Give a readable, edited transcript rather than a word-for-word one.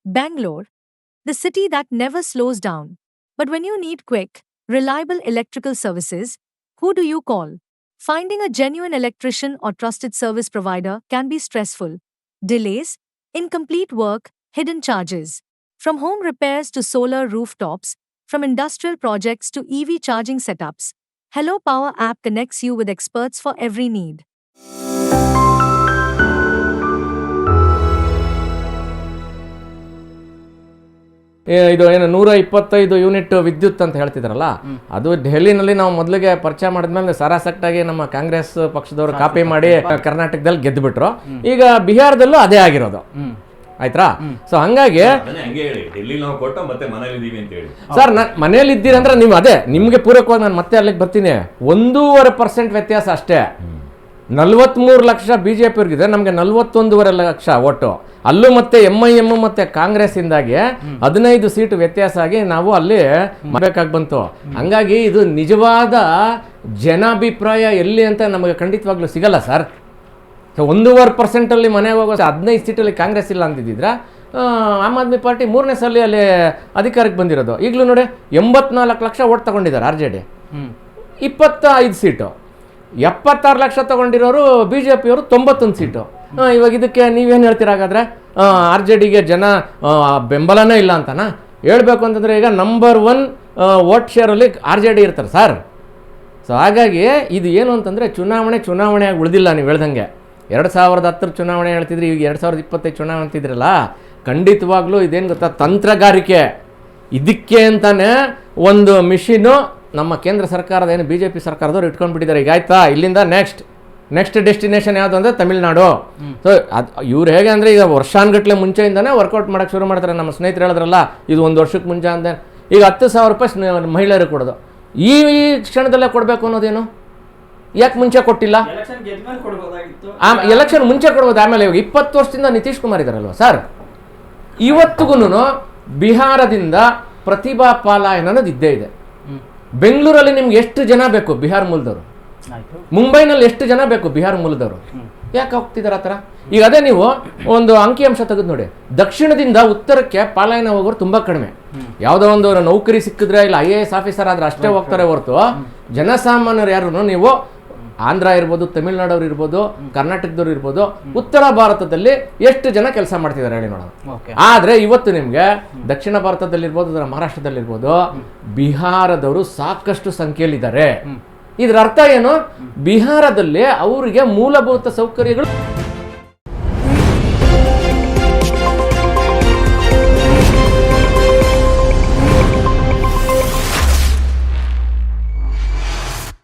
Bangalore, the city that never slows down. But when you need quick, reliable electrical services, who do you call? Finding a genuine electrician or trusted service provider can be stressful. Delays, incomplete work, hidden charges. From home repairs to solar rooftops, from industrial projects to EV charging setups, Hello Power app connects you with experts for every need. ಇದು ಏನು 125 unit ವಿದ್ಯುತ್ ಅಂತ ಹೇಳ್ತಿದ್ರಲ್ಲ, ಅದು ದೆಹಲಿನಲ್ಲಿ ನಾವು ಮೊದಲಿಗೆ ಪರಿಚಯ ಮಾಡಿದ್ಮೇಲೆ ಸರಾಸಟ್ಟಾಗಿ ನಮ್ಮ ಕಾಂಗ್ರೆಸ್ ಪಕ್ಷದವರು ಕಾಪಿ ಮಾಡಿ ಕರ್ನಾಟಕದಲ್ಲಿ ಗೆದ್ದುಬಿಟ್ರು. ಈಗ ಬಿಹಾರದಲ್ಲೂ ಅದೇ ಆಗಿರೋದು, ಆಯ್ತಾ? ಸೊ ಹಂಗಾಗಿ ಸರ್, ಮನೇಲಿ ಇದ್ದೀರಂದ್ರೆ ನೀವು ಅದೇ ನಿಮ್ಗೆ ಪೂರಕವಾಗಿ ನಾನು ಮತ್ತೆ ಅಲ್ಲಿಗೆ ಬರ್ತೀನಿ. 1.5% ವ್ಯತ್ಯಾಸ ಅಷ್ಟೇ. 43 ಲಕ್ಷ ಬಿಜೆಪಿ ಅವ್ರಿಗಿದೆ, ನಮ್ಗೆ 41.5 ಲಕ್ಷ ಓಟು. ಅಲ್ಲೂ ಮತ್ತೆ MIM ಮತ್ತೆ ಕಾಂಗ್ರೆಸ್ ಇಂದಾಗಿ 15 ಸೀಟು ವ್ಯತ್ಯಾಸ ಆಗಿ ನಾವು ಅಲ್ಲಿ ಮಾಡಬೇಕಾಗಿ ಬಂತು. ಹಂಗಾಗಿ ಇದು ನಿಜವಾದ ಜನಾಭಿಪ್ರಾಯ ಎಲ್ಲಿ ಅಂತ ನಮಗೆ ಖಂಡಿತವಾಗ್ಲೂ ಸಿಗಲ್ಲ ಸರ್. 1.5% ಮನೆ ಹೋಗೋ 15 ಸೀಟಲ್ಲಿ ಕಾಂಗ್ರೆಸ್ ಇಲ್ಲ ಅಂತಿದ್ದಿದ್ರೆ ಆಮ್ ಆದ್ಮಿ ಪಾರ್ಟಿ 3ನೇ ಸಲ ಅಲ್ಲಿ ಅಧಿಕಾರಕ್ಕೆ ಬಂದಿರೋದು. ಈಗಲೂ ನೋಡಿ 84 ಲಕ್ಷ ಓಟ್ ತಗೊಂಡಿದ್ದಾರೆ RJD, 25 ಸೀಟು. 76 ಲಕ್ಷ ತಗೊಂಡಿರೋರು BJP ಅವರು 91 ಸೀಟು. ಇವಾಗ ಇದಕ್ಕೆ ನೀವೇನು ಹೇಳ್ತೀರ? ಹಾಗಾದ್ರೆ RJDಗೆ ಜನ ಬೆಂಬಲನೇ ಇಲ್ಲ ಅಂತನಾ? ಹೇಳ್ಬೇಕು ಅಂತಂದರೆ ಈಗ ನಂಬರ್ 1 ವೋಟ್ ಶೇರಲ್ಲಿ RJD ಇರ್ತಾರೆ ಸರ್. ಸೊ ಹಾಗಾಗಿ ಇದು ಏನು ಅಂತಂದರೆ ಚುನಾವಣೆಯಾಗಿ ಉಳಿದಿಲ್ಲ. ನೀವು ಹೇಳ್ದಂಗೆ 2010 ಚುನಾವಣೆ ಹೇಳ್ತಿದ್ರಿ, ಈಗ 2025 ಚುನಾವಣೆ ಅಂತಿದ್ರಲ್ಲ, ಖಂಡಿತವಾಗ್ಲೂ ಇದೇನು ಗೊತ್ತಾ, ತಂತ್ರಗಾರಿಕೆ. ಇದಕ್ಕೆ ಅಂತಾನೆ ಒಂದು ಮಿಷಿನು ನಮ್ಮ ಕೇಂದ್ರ ಸರ್ಕಾರದ ಏನು BJP ಸರ್ಕಾರದವ್ರು ಇಟ್ಕೊಂಡ್ಬಿಟ್ಟಿದ್ದಾರೆ. ಈಗ ಆಯ್ತಾ, ಇಲ್ಲಿಂದ ನೆಕ್ಸ್ಟ್ ಡೆಸ್ಟಿನೇಷನ್ ಯಾವುದು ಅಂದರೆ ತಮಿಳ್ನಾಡು. ಸೊ ಅದು ಇವ್ರು ಹೇಗೆ ಅಂದರೆ ಈಗ ವರ್ಷಾನ್ಗಟ್ಲೆ ಮುಂಚೆಯಿಂದನೇ ವರ್ಕೌಟ್ ಮಾಡೋಕ್ಕೆ ಶುರು ಮಾಡ್ತಾರೆ. ನಮ್ಮ ಸ್ನೇಹಿತರು ಹೇಳಿದ್ರಲ್ಲ, ಇದು 1 ವರ್ಷಕ್ಕೆ ಮುಂಚೆ ಅಂದೆ. ಈಗ 10,000 ರೂಪಾಯಿ ಮಹಿಳೆಯರಿಗೆ ಕೊಡೋದು, ಈ ಕ್ಷಣದಲ್ಲೇ ಕೊಡಬೇಕು ಅನ್ನೋದೇನು? ಯಾಕೆ ಮುಂಚೆ ಕೊಟ್ಟಿಲ್ಲ? ಎಲೆಕ್ಷನ್ ಮುಂಚೆ ಕೊಡ್ಬೋದು. ಆಮೇಲೆ ಇವಾಗ 20 ವರ್ಷದಿಂದ ನಿತೀಶ್ ಕುಮಾರ್ ಇದ್ದಾರಲ್ವ ಸರ್, ಇವತ್ತಿಗೂ ಬಿಹಾರದಿಂದ ಪ್ರತಿಭಾ ಪಾಲಾಯನ ಅನ್ನೋದು ಇದ್ದೇ ಇದೆ. ಬೆಂಗಳೂರಲ್ಲಿ ನಿಮ್ಗೆ ಎಷ್ಟು ಜನ ಬೇಕು ಬಿಹಾರ ಮೂಲದವರು? ಮುಂಬೈನಲ್ಲಿ ಎಷ್ಟು ಜನ ಬೇಕು ಬಿಹಾರ ಮೂಲದವರು? ಯಾಕೆ ಹೋಗ್ತಿದಾರೆ ಆ ಥರ? ಈಗ ಅದೇ ನೀವು ಒಂದು ಅಂಕಿಅಂಶ ತೆಗೆದು ನೋಡಿ, ದಕ್ಷಿಣದಿಂದ ಉತ್ತರಕ್ಕೆ ಪಾಲಾಯನ ಹೋಗೋರು ತುಂಬ ಕಡಿಮೆ. ಯಾವುದೋ ಒಂದು ನೌಕರಿ ಸಿಕ್ಕಿದ್ರೆ ಇಲ್ಲ IAS ಆಫೀಸರ್ ಆದ್ರೆ ಅಷ್ಟೇ ಹೋಗ್ತಾರೆ ಹೊರತು ಜನಸಾಮಾನ್ಯರು ಯಾರು ನೀವು ಆಂಧ್ರ ಇರ್ಬೋದು, ತಮಿಳ್ನಾಡವ್ರು ಇರ್ಬೋದು, ಕರ್ನಾಟಕದವ್ರು ಇರ್ಬೋದು, ಉತ್ತರ ಭಾರತದಲ್ಲಿ ಎಷ್ಟು ಜನ ಕೆಲಸ ಮಾಡ್ತಿದ್ದಾರೆ ಹೇಳಿ ನೋಡೋಣ. ಆದರೆ ಇವತ್ತು ನಿಮಗೆ ದಕ್ಷಿಣ ಭಾರತದಲ್ಲಿರ್ಬೋದು, ಮಹಾರಾಷ್ಟ್ರದಲ್ಲಿರ್ಬೋದು, ಬಿಹಾರದವರು ಸಾಕಷ್ಟು ಸಂಖ್ಯೆಯಲ್ಲಿದ್ದಾರೆ. ಇದರ ಅರ್ಥ ಏನು? ಬಿಹಾರದಲ್ಲಿ ಅವರಿಗೆ ಮೂಲಭೂತ ಸೌಕರ್ಯಗಳು